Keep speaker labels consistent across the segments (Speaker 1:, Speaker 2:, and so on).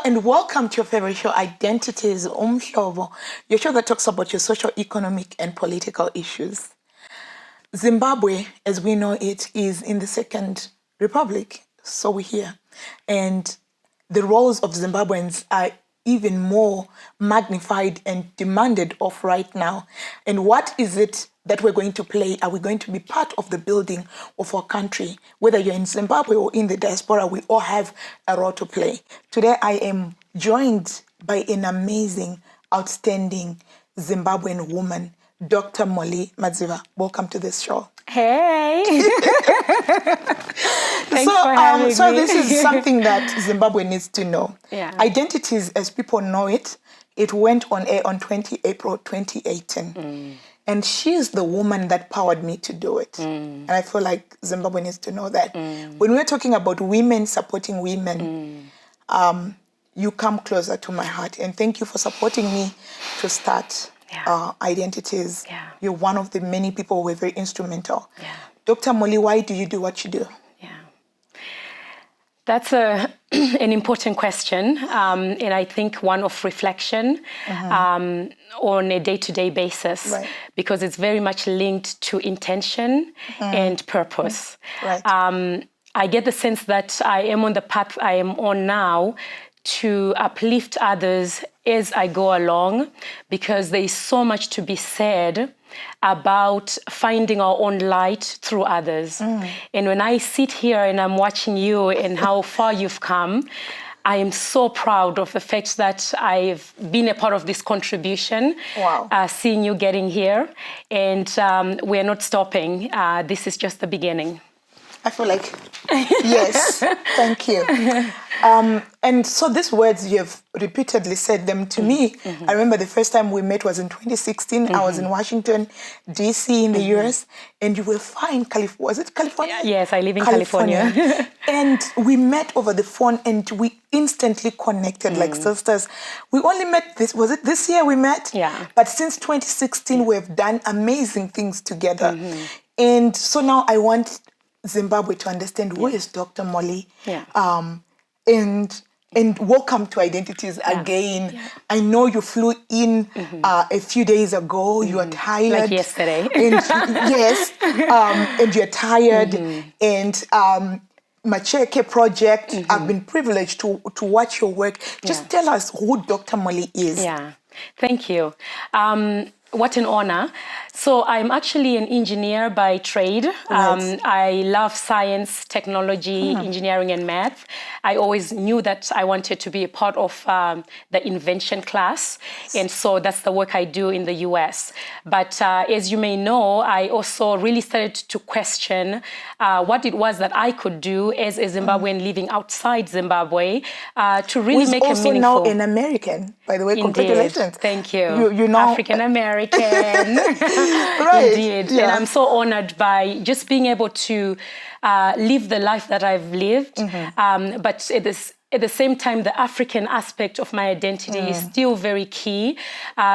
Speaker 1: and welcome to your favorite show, Identities Umhlobo, your show that talks about your social, economic, and political issues. Zimbabwe, as we know it, is in the Second Republic, so we're here. And the roles of Zimbabweans are even more magnified and demanded of right now. And what is it that we're going to play? Are we going to be part of the building of our country? Whether you're in Zimbabwe or in the diaspora, we all have a role to play. Today, I am joined by an amazing, outstanding Zimbabwean woman, Dr. Moleen Madziva. Welcome to this show.
Speaker 2: Hey! Thanks for having me.
Speaker 1: So this is something that Zimbabwe needs to know.
Speaker 2: Yeah.
Speaker 1: Identities, as people know it, it went on air on 20 April 2018. And she's the woman that powered me to do it. And I feel like Zimbabwe needs to know that. When we're talking about women supporting women, you come closer to my heart. And thank you for supporting me to start Identities.
Speaker 2: Yeah.
Speaker 1: You're one of the many people who were very instrumental.
Speaker 2: Yeah.
Speaker 1: Dr. Moleen, why do you do what you do?
Speaker 2: Yeah. That's an important question, and I think one of reflection on a day-to-day basis, because it's very much linked to intention and purpose.
Speaker 1: Right.
Speaker 2: I get the sense that I am on the path I am on now to uplift others as I go along, because there is so much to be said about finding our own light through others. And when I sit here and I'm watching you and how far you've come, I am so proud of the fact that I've been a part of this contribution.
Speaker 1: Wow.
Speaker 2: Seeing you getting here, and we're not stopping. This is just the beginning.
Speaker 1: I feel like, yes, thank you. And so these words, you've repeatedly said them to me. I remember the first time we met was in 2016. I was in Washington, D.C. in the U.S. And you were fine, was it California?
Speaker 2: Yes, I live in California.
Speaker 1: And we met over the phone and we instantly connected like sisters. We only met was it this year we met?
Speaker 2: Yeah.
Speaker 1: But since 2016, we've done amazing things together. And so now I want Zimbabwe to understand who is Dr. Moleen. And welcome to Identities again. I know you flew in a few days ago. You are tired.
Speaker 2: Like yesterday.
Speaker 1: And, yes. And you're tired. And Macheke project, I've been privileged to watch your work. Just tell us who Dr. Moleen is.
Speaker 2: Yeah, thank you. What an honor. So I'm actually an engineer by trade. I love science, technology, engineering, and math. I always knew that I wanted to be a part of the invention class. And so that's the work I do in the US. But as you may know, I also really started to question what it was that I could do as a Zimbabwean living outside Zimbabwe to really make a meaningful...
Speaker 1: also now an American, by the way.
Speaker 2: Indeed.
Speaker 1: Congratulations.
Speaker 2: Thank you.
Speaker 1: You know...
Speaker 2: African-American.
Speaker 1: Right.
Speaker 2: Indeed. Yeah. And I'm so honored by just being able to live the life that I've lived. But at the same time, the African aspect of my identity is still very key,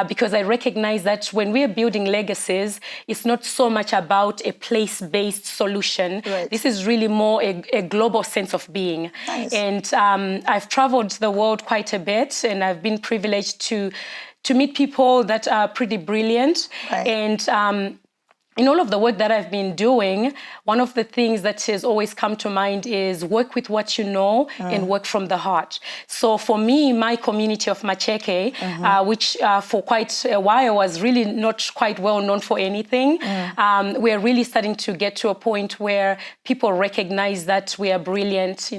Speaker 2: because I recognize that when we are building legacies, it's not so much about a place-based solution. This is really more a global sense of being.
Speaker 1: Nice.
Speaker 2: And I've traveled the world quite a bit, and I've been privileged to meet people that are pretty brilliant. And in all of the work that I've been doing, one of the things that has always come to mind is work with what you know and work from the heart. So for me, my community of Macheke, which for quite a while was really not quite well known for anything, we're really starting to get to a point where people recognize that we are brilliant,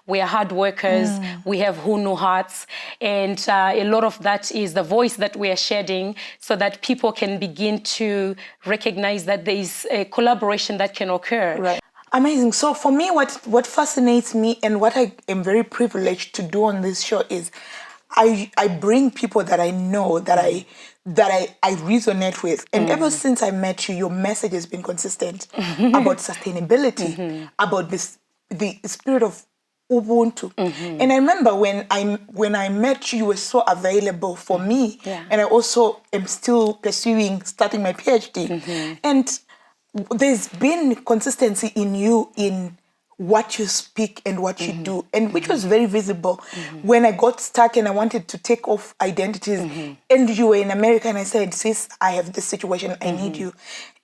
Speaker 2: we are hard workers, we have hunu hearts, and a lot of that is the voice that we are shedding so that people can begin to recognize that there is a collaboration that can occur.
Speaker 1: Right. Amazing. So for me, what fascinates me and what I am very privileged to do on this show is I bring people that I know, that I resonate with. And ever since I met you, your message has been consistent about sustainability, about the spirit of Ubuntu. And I remember when I met you, you were so available for me. And I also am still starting my PhD. And there's been consistency in you in what you speak and what you do, and which was very visible when I got stuck and I wanted to take off identities. And you were in America, and I said, sis, I have this situation, I need you.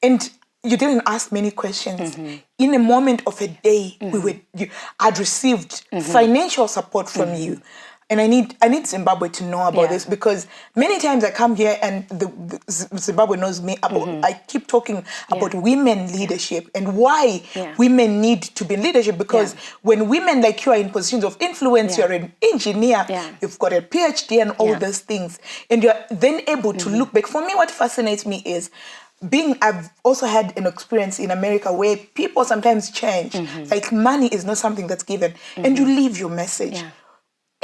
Speaker 1: And you didn't ask many questions. In a moment of a day, I'd received financial support from you. And I need Zimbabwe to know about this, because many times I come here and Zimbabwe knows me about. I keep talking about women leadership and why women need to be in leadership, because when women like you are in positions of influence, you're an engineer, you've got a PhD and all those things, and you're then able to look back. For me, what fascinates me is I've also had an experience in America where people sometimes change. Like money is not something that's given, and you leave your message.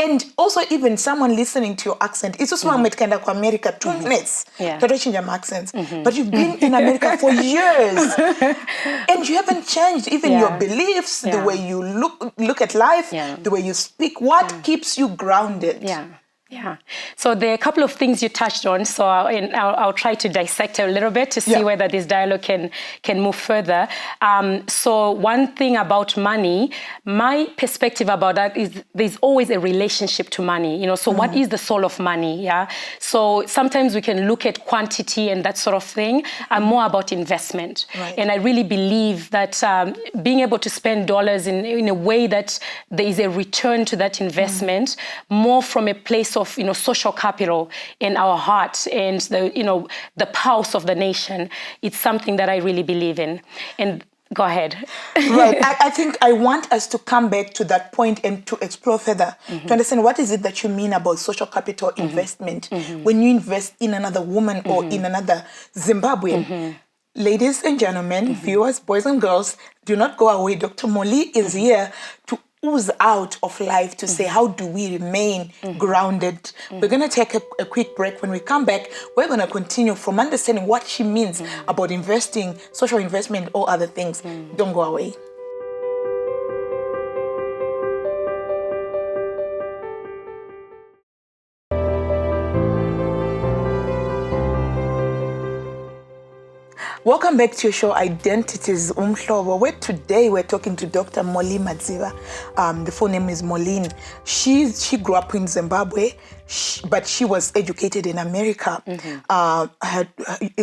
Speaker 1: And also, even someone listening to your accent, it's also umetkenda kwa America 2 minutes. Change your accents. But you've been in America for years. And you haven't changed even your beliefs, the way you look at life, the way you speak. What keeps you grounded?
Speaker 2: Yeah. So there are a couple of things you touched on. So I'll try to dissect a little bit to see whether this dialogue can move further. So one thing about money, my perspective about that is there's always a relationship to money. So what is the soul of money? Yeah. So sometimes we can look at quantity and that sort of thing. I'm more about investment. And I really believe that being able to spend dollars in a way that there is a return to that investment, more from a place of social capital in our hearts and the pulse of the nation. It's something that I really believe in. And go ahead.
Speaker 1: Right. I think I want us to come back to that point and to explore further to understand what is it that you mean about social capital investment when you invest in another woman or in another Zimbabwean. Ladies and gentlemen, viewers, boys and girls, do not go away. Dr. Moleen is here to ooze out of life to say, how do we remain grounded? We're going to take a quick break. When we come back, we're going to continue from understanding what she means about investing, social investment, or other things. Don't go away. Welcome back to your show, Identities Umhlobo, where today we're talking to Dr. Moleen Madziva. The full name is Moleen. She grew up in Zimbabwe, but she was educated in America.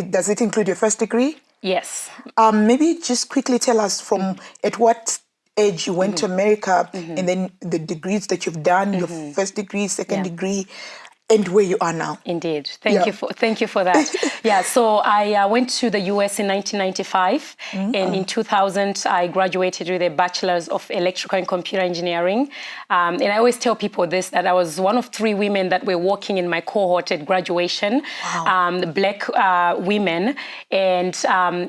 Speaker 1: Does it include your first degree?
Speaker 2: Yes.
Speaker 1: Maybe just quickly tell us at what age you went to America, and then the degrees that you've done, your first degree, second degree, and where you are now.
Speaker 2: Indeed. Thank you for that. So I went to the US in 1995, and in 2000 I graduated with a bachelor's of electrical and computer engineering. And I always tell people this, that I was one of 3 women that were working in my cohort at graduation, Black women, and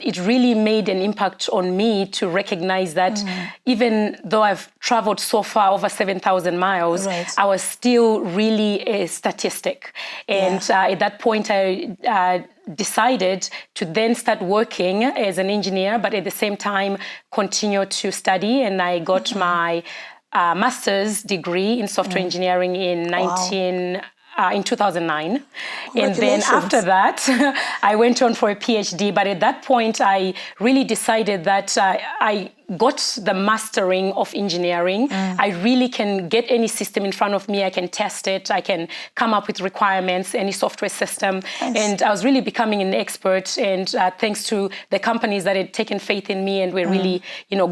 Speaker 2: it really made an impact on me to recognize that even though I've traveled so far, over 7,000 miles, I was still really a statistic. And at that point, I decided to then start working as an engineer, but at the same time, continue to study. And I got my master's degree in software engineering in 2009. And then after that, I went on for a PhD. But at that point, I really decided that I got the mastering of engineering. I really can get any system in front of me. I can test it. I can come up with requirements, any software system. And I was really becoming an expert. And thanks to the companies that had taken faith in me and were really,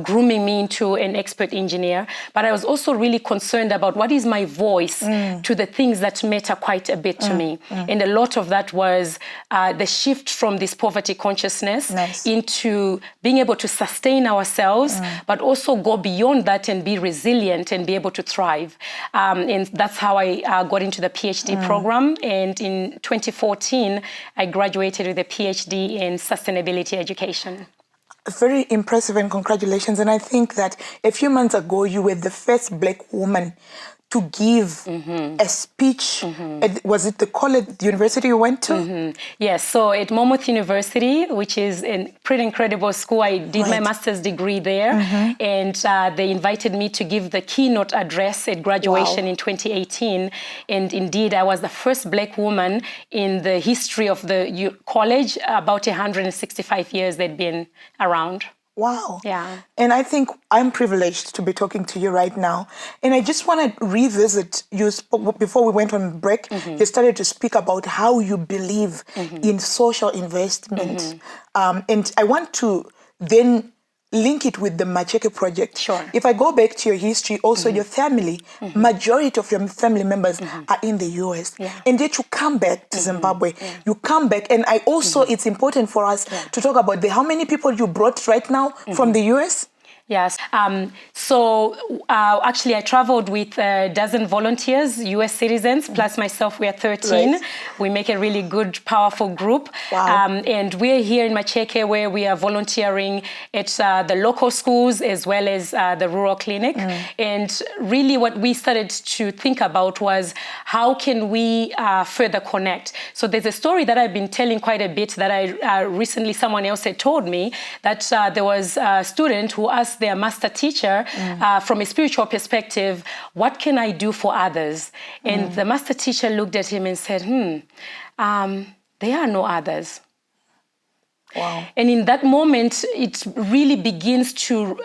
Speaker 2: grooming me into an expert engineer. But I was also really concerned about what is my voice to the things that matter quite a bit to me. And a lot of that was the shift from this poverty consciousness into being able to sustain ourselves, but also go beyond that and be resilient and be able to thrive. And that's how I got into the PhD program. And in 2014, I graduated with a PhD in sustainability education.
Speaker 1: Very impressive, and congratulations. And I think that a few months ago, you were the first Black woman to give a speech. Was it the university you went to?
Speaker 2: Yes, so at Monmouth University, which is a pretty incredible school, I did my master's degree there. And they invited me to give the keynote address at graduation in 2018. And indeed, I was the first Black woman in the history of the college, about 165 years they'd been around.
Speaker 1: Wow.
Speaker 2: Yeah.
Speaker 1: And I think I'm privileged to be talking to you right now. And I just want to revisit, you spoke, before we went on break, you started to speak about how you believe in social investment. And I want to then link it with the Macheke project.
Speaker 2: Sure.
Speaker 1: If I go back to your history, also your family, majority of your family members are in the US.
Speaker 2: Yeah.
Speaker 1: And yet you come back to Zimbabwe. You come back. And I also, it's important for us to talk about how many people you brought right now from the US?
Speaker 2: Yes. Actually, I traveled with a dozen volunteers, US citizens, plus myself, we are 13.
Speaker 1: Right.
Speaker 2: We make a really good, powerful group.
Speaker 1: Wow.
Speaker 2: And we're here in Macheke where we are volunteering at the local schools as well as the rural clinic. And really what we started to think about was how can we further connect? So there's a story that I've been telling quite a bit that I recently someone else had told me that there was a student who asked their master teacher from a spiritual perspective, what can I do for others? And the master teacher looked at him and said, there are no others.
Speaker 1: Wow.
Speaker 2: And in that moment, it really begins to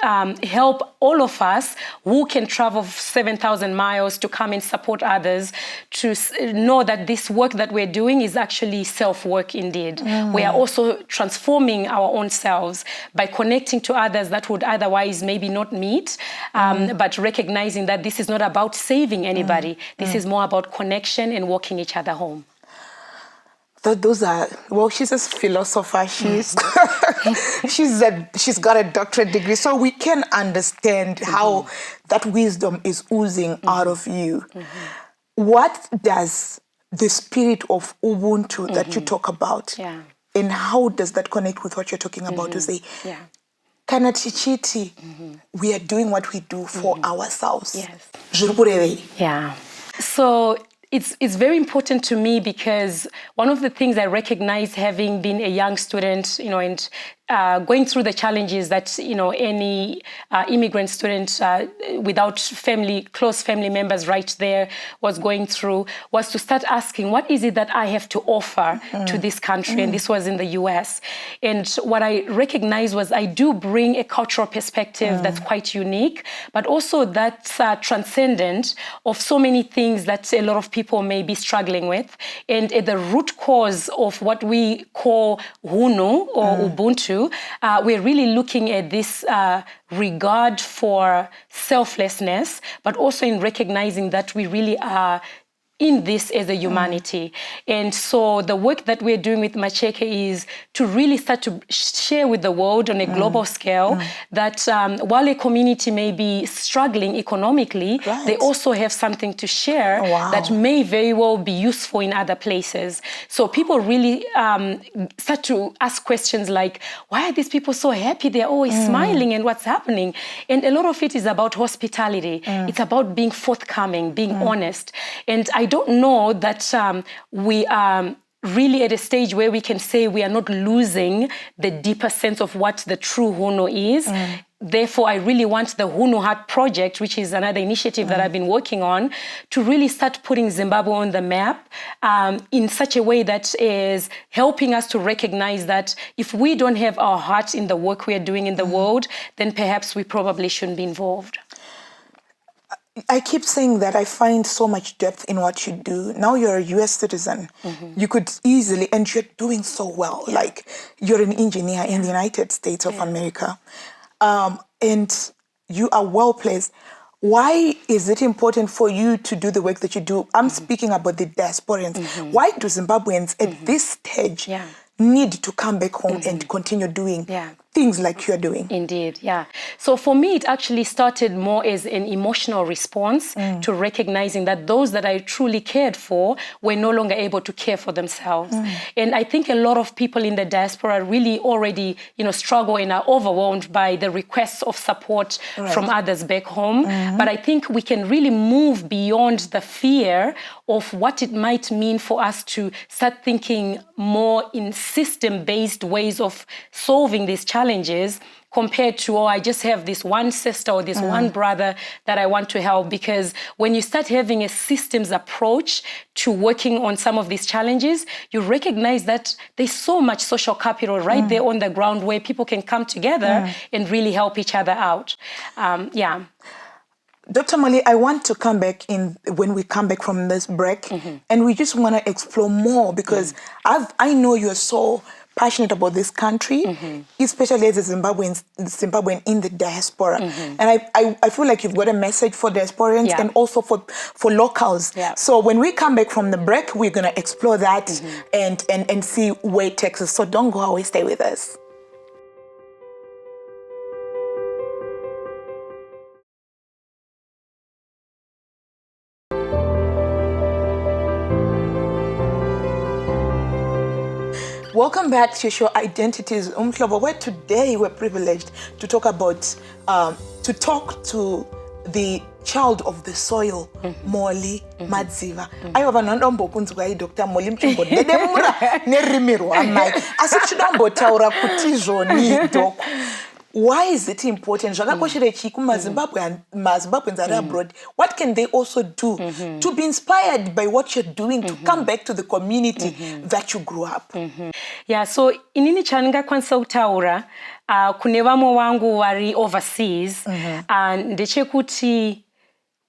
Speaker 2: help all of us who can travel 7,000 miles to come and support others to know that this work that we're doing is actually self-work indeed. We are also transforming our own selves by connecting to others that would otherwise maybe not meet, but recognizing that this is not about saving anybody. This is more about connection and walking each other home.
Speaker 1: Those are, well, she's a philosopher. She's she's got a doctorate degree, so we can understand how that wisdom is oozing out of you. What does the spirit of Ubuntu that you talk about, and how does that connect with what you're talking about to say? Kana tichiti, we are doing what we do for ourselves.
Speaker 2: Yes. Yeah. So it's very important to me because one of the things I recognize having been a young student, and going through the challenges that, any immigrant student without close family members right there was going through, was to start asking, what is it that I have to offer to this country? And this was in the US. And what I recognized was I do bring a cultural perspective that's quite unique, but also that's transcendent of so many things that a lot of people may be struggling with. And at the root cause of what we call Hunu or Ubuntu, we're really looking at this regard for selflessness, but also in recognizing that we really are in this as a humanity. And so the work that we're doing with Macheke is to really start to share with the world on a global scale that while a community may be struggling economically, they also have something to share that may very well be useful in other places. So people really start to ask questions like, why are these people so happy? They're always smiling, and what's happening? And a lot of it is about hospitality. It's about being forthcoming, being honest. And I don't know that we are really at a stage where we can say we are not losing the deeper sense of what the true Hunu is. Therefore, I really want the Hunu Heart Project, which is another initiative that I've been working on, to really start putting Zimbabwe on the map in such a way that is helping us to recognize that if we don't have our heart in the work we are doing in the world, then perhaps we probably shouldn't be involved.
Speaker 1: I keep saying that I find so much depth in what you do. Now you're a US citizen. You could easily, and you're doing so well. Like you're an engineer in the United States of America. And you are well placed. Why is it important for you to do the work that you do? I'm speaking about the diasporans. Why do Zimbabweans at this stage need to come back home and continue doing things like you're doing?
Speaker 2: Indeed, yeah. So for me, it actually started more as an emotional response to recognizing that those that I truly cared for were no longer able to care for themselves. And I think a lot of people in the diaspora really already, struggle and are overwhelmed by the requests of support from others back home. But I think we can really move beyond the fear of what it might mean for us to start thinking more in system-based ways of solving these challenges, compared to, I just have this one sister or this one brother that I want to help. Because when you start having a systems approach to working on some of these challenges, you recognize that there's so much social capital right there on the ground where people can come together and really help each other out.
Speaker 1: Dr. Moleen, I want to come back in when we come back from this break, and we just want to explore more, because I know you're so passionate about this country, especially as a Zimbabwean in the diaspora. And I feel like you've got a message for diasporans and also for locals. So when we come back from the break, we're going to explore that and see where it takes us. So don't go away, stay with us. Welcome back to your show, Identities Umhlobo, where today we're privileged to talk about, to the child of the soil, Moleen Madziva. I have an undombokunzwa Dr. Moleen Mchimbo dedemura nerimiru amai. Asichidombo taura kutizo ni doku. Why is it important? Zimbabweans are abroad. What can they also do to be inspired by what you're doing, to come back to the community that you grew up?
Speaker 2: Yeah, so inini chaninga kwanza utaura kune vamwe wangu vari overseas, ndechekuti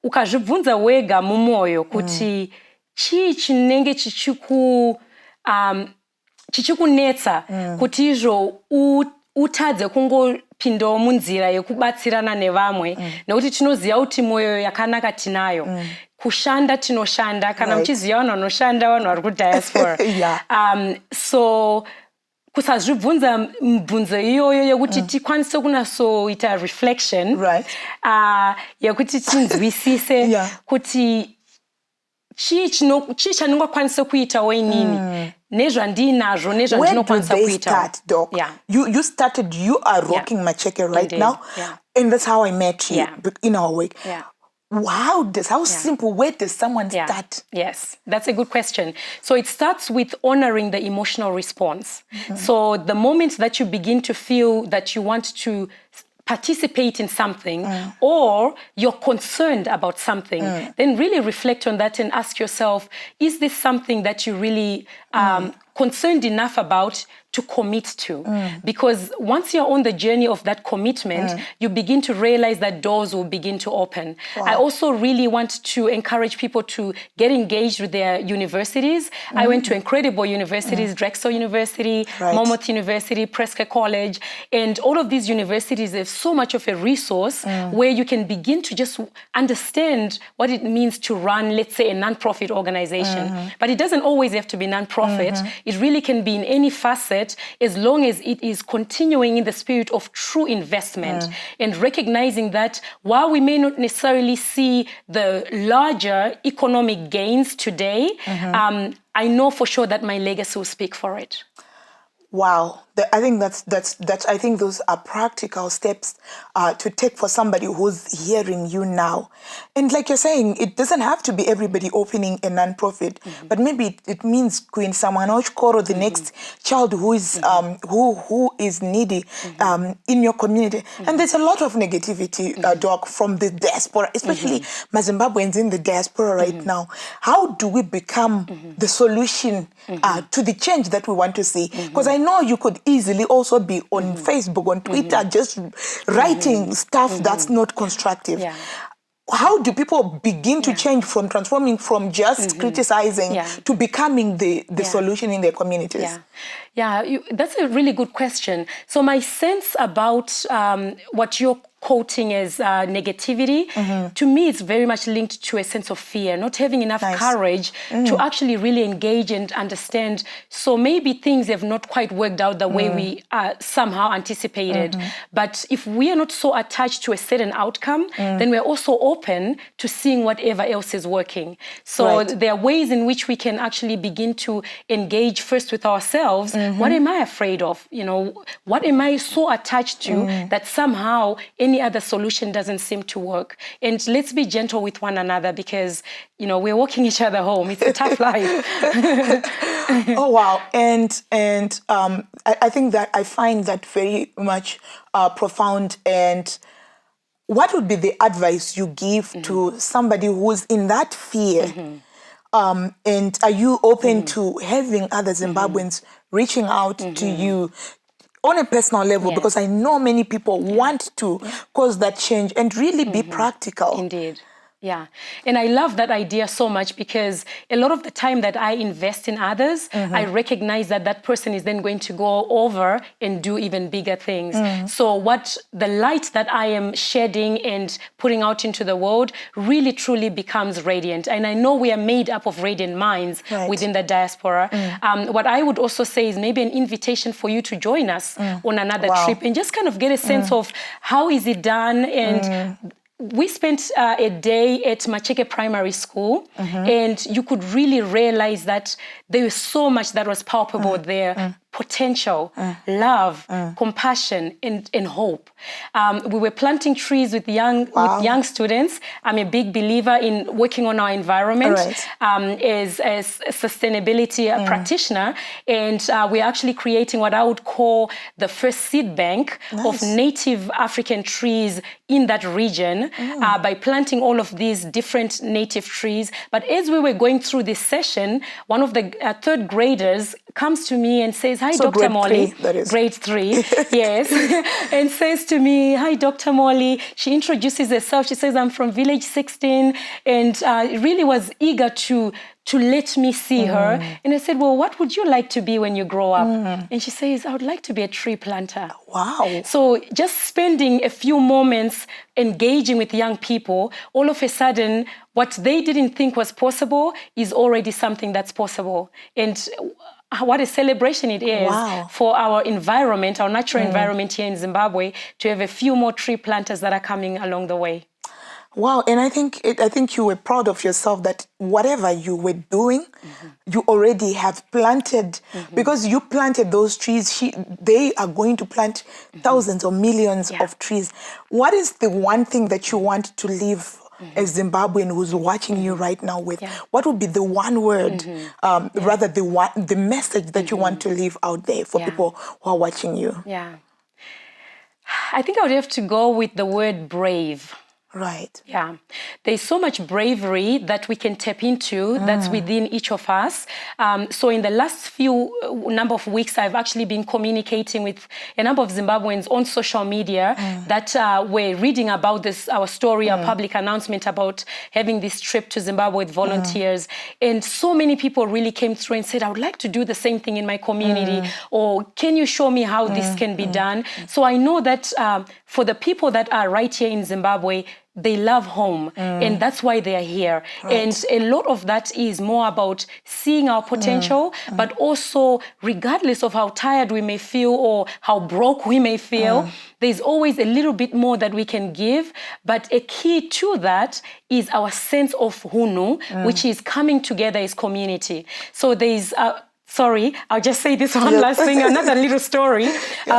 Speaker 2: ukazvibvunza wega mumoyo kuti chii chinenge chichikunetsa kuti izvo utadze kungopindawo munzira yekubatsirana nevamwe, nekuti tinoziva kuti mwoyo yakanaka tinayo. Kushanda tinoshanda, kana muchiziva vanhu vanoshanda vanhu vari kudiaspora. So kusazvibvunza mibvunzo iyoyo yekuti tikwanise kunasoita reflection, yekuti tinzwisise kuti chii chandingakwanise kuitawo inini. Where do they
Speaker 1: start, Doc? You started, you are rocking Macheke right now, and that's how I met you in our week. How simple, where does someone start?
Speaker 2: Yes, that's a good question. So it starts with honoring the emotional response. So the moment that you begin to feel that you want to participate in something or you're concerned about something, then really reflect on that and ask yourself, is this something that you really concerned enough about to commit to? Because once you're on the journey of that commitment, you begin to realize that doors will begin to open. I also really want to encourage people to get engaged with their universities. I went to incredible universities, Drexel University, Monmouth University, Prescott College, and all of these universities have so much of a resource where you can begin to just understand what it means to run, let's say, a non-profit organization. But it doesn't always have to be non-profit. It really can be in any facet, as long as it is continuing in the spirit of true investment and recognizing that while we may not necessarily see the larger economic gains today, I know for sure that my legacy will speak for it.
Speaker 1: Wow, I think I think those are practical steps to take for somebody who's hearing you now. And like you're saying, it doesn't have to be everybody opening a non-profit, but maybe it means Queen Samanoj the next child who is who is needy in your community. And there's a lot of negativity, Doc, from the diaspora, especially Zimbabweans in the diaspora right now. How do we become the solution to the change that we want to see? Because I know you could easily also be on Facebook, on Twitter, just writing stuff that's not constructive. How do people begin to change from transforming from just criticizing to becoming the solution in their communities?
Speaker 2: That's a really good question. So my sense about what you're quoting as negativity, to me it's very much linked to a sense of fear, not having enough courage to actually really engage and understand. So maybe things have not quite worked out the way we somehow anticipated. But if we are not so attached to a certain outcome, then we're also open to seeing whatever else is working. So there are ways in which we can actually begin to engage first with ourselves. What am I afraid of? You know, what am I so attached to that somehow any other solution doesn't seem to work. And let's be gentle with one another because, you know, we're walking each other home. It's a tough life.
Speaker 1: Oh, wow. And I think that I find that very much profound. And what would be the advice you give to somebody who's in that fear? And are you open to having other Zimbabweans reaching out to you on a personal level?
Speaker 2: Yes.
Speaker 1: Because I know many people want to cause that change and really be practical.
Speaker 2: Indeed. Yeah. And I love that idea so much because a lot of the time that I invest in others, I recognize that that person is then going to go over and do even bigger things. So what the light that I am shedding and putting out into the world really truly becomes radiant. And I know we are made up of radiant minds within the diaspora. What I would also say is maybe an invitation for you to join us on another trip and just kind of get a sense of how is it done. And we spent a day at Macheke Primary School, and you could really realize that there was so much that was palpable there. Potential, love, compassion, and hope. We were planting trees with young students. I'm a big believer in working on our environment as a sustainability practitioner, and we're actually creating what I would call the first seed bank of native African trees in that region by planting all of these different native trees. But as we were going through this session, one of the third graders comes to me and says, "Hi, Dr. Molly." Grade 3, yes. And says to me, "Hi, Dr. Molly." She introduces herself. She says, "I'm from Village 16," and really was eager to let me see her. And I said, "Well, what would you like to be when you grow up?" And she says, "I would like to be a tree planter."
Speaker 1: Wow.
Speaker 2: So just spending a few moments engaging with young people, all of a sudden, what they didn't think was possible is already something that's possible. And what a celebration it is for our environment, our natural environment here in Zimbabwe, to have a few more tree planters that are coming along the way.
Speaker 1: Wow, and I think you were proud of yourself that whatever you were doing, you already have planted, because you planted those trees. They are going to plant thousands or millions of trees. What is the one thing that you want to leave a Zimbabwean who's watching you right now with? What would be the one word, rather the message that you want to leave out there for people who are watching you?
Speaker 2: Yeah, I think I would have to go with the word brave.
Speaker 1: Right.
Speaker 2: Yeah. There's so much bravery that we can tap into that's within each of us. So in the last number of weeks, I've actually been communicating with a number of Zimbabweans on social media that were reading about this, our story, our public announcement about having this trip to Zimbabwe with volunteers. And so many people really came through and said, "I would like to do the same thing in my community," or "Can you show me how this can be done?" So I know that for the people that are right here in Zimbabwe, they love home, and that's why they are here. And a lot of that is more about seeing our potential, but also, regardless of how tired we may feel or how broke we may feel, there's always a little bit more that we can give. But a key to that is our sense of hunu, which is coming together as community. So there's sorry, I'll just say this one last thing, another little story.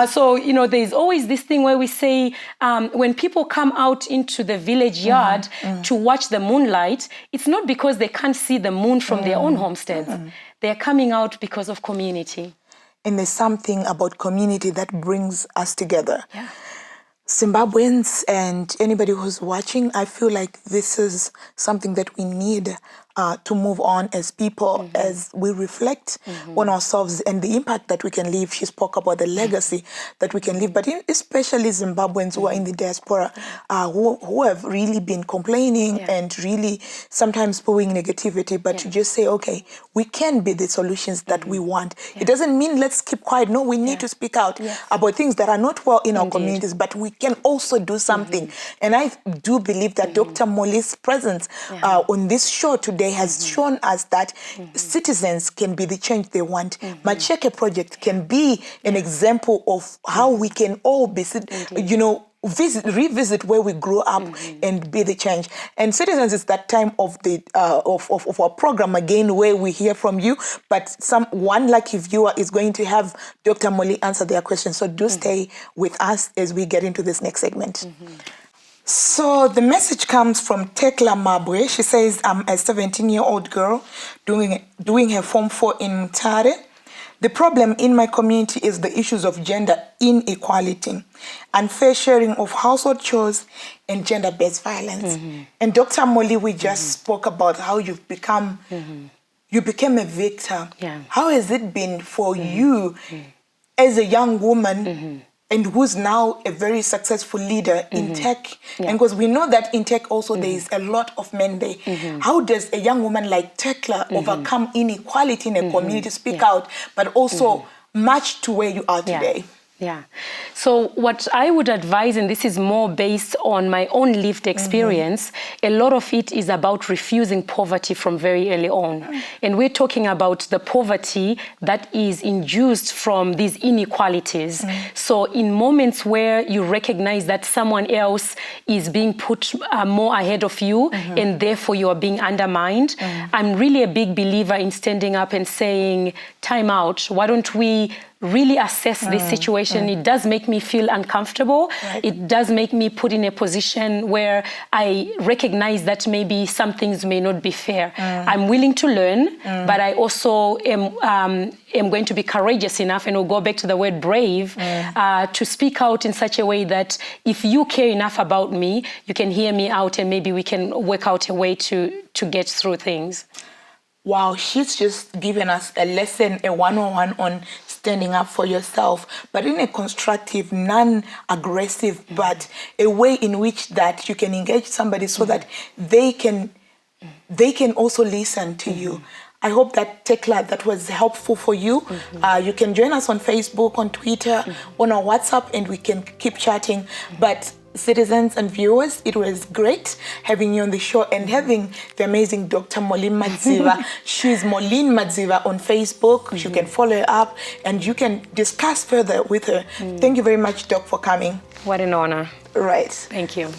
Speaker 2: So, you know, there's always this thing where we say, when people come out into the village yard to watch the moonlight, it's not because they can't see the moon from their own homesteads. They're coming out because of community.
Speaker 1: And there's something about community that brings us together. Zimbabweans and anybody who's watching, I feel like this is something that we need to move on as people, as we reflect on ourselves and the impact that we can leave. She spoke about the legacy that we can leave, but especially Zimbabweans who are in the diaspora, who have really been complaining and really sometimes spewing negativity, but to just say, okay, we can be the solutions that we want. It doesn't mean let's keep quiet. No, we need to speak out about things that are not well in our communities, but we can also do something. And I do believe that Dr. Molly's presence on this show today has shown us that citizens can be the change they want. Macheke project can be an example of how we can all be, you know, revisit where we grew up and be the change. And Citizens is that time of the of our program again where we hear from you, but one lucky viewer is going to have Dr. Moleen answer their questions. So do stay with us as we get into this next segment. So the message comes from Tekla Mabwe. She says, I'm a 17-year-old girl doing her Form 4 in Mutare. The problem in my community is the issues of gender inequality, unfair sharing of household chores, and gender-based violence. And Dr. Moleen, we just spoke about how you've become, you became a victim. How has it been for you as a young woman and who's now a very successful leader in tech? And because we know that in tech also there is a lot of men there. How does a young woman like Tekla overcome inequality in a community, speak out, but also march to where you are today?
Speaker 2: Yeah. So what I would advise, and this is more based on my own lived experience, a lot of it is about refusing poverty from very early on. And we're talking about the poverty that is induced from these inequalities. So in moments where you recognize that someone else is being put more ahead of you and therefore you are being undermined, I'm really a big believer in standing up and saying, time out, why don't we really assess this situation? It does make me feel uncomfortable. It does make me put in a position where I recognize that maybe some things may not be fair. I'm willing to learn, but I also am going to be courageous enough, and we'll go back to the word brave, to speak out in such a way that if you care enough about me, you can hear me out and maybe we can work out a way to get through things.
Speaker 1: Wow, she's just given us a lesson, a 101 on standing up for yourself, but in a constructive, non-aggressive, but a way in which that you can engage somebody so that they can also listen to you. I hope that, Tekla, that was helpful for you. You can join us on Facebook, on Twitter, on our WhatsApp, and we can keep chatting. But citizens and viewers, it was great having you on the show and having the amazing Dr. Moleen Madziva. She's Moleen Madziva on Facebook. You can follow her up and you can discuss further with her. Thank you very much, Doc, for coming.
Speaker 2: What an honor.
Speaker 1: Right.
Speaker 2: Thank you.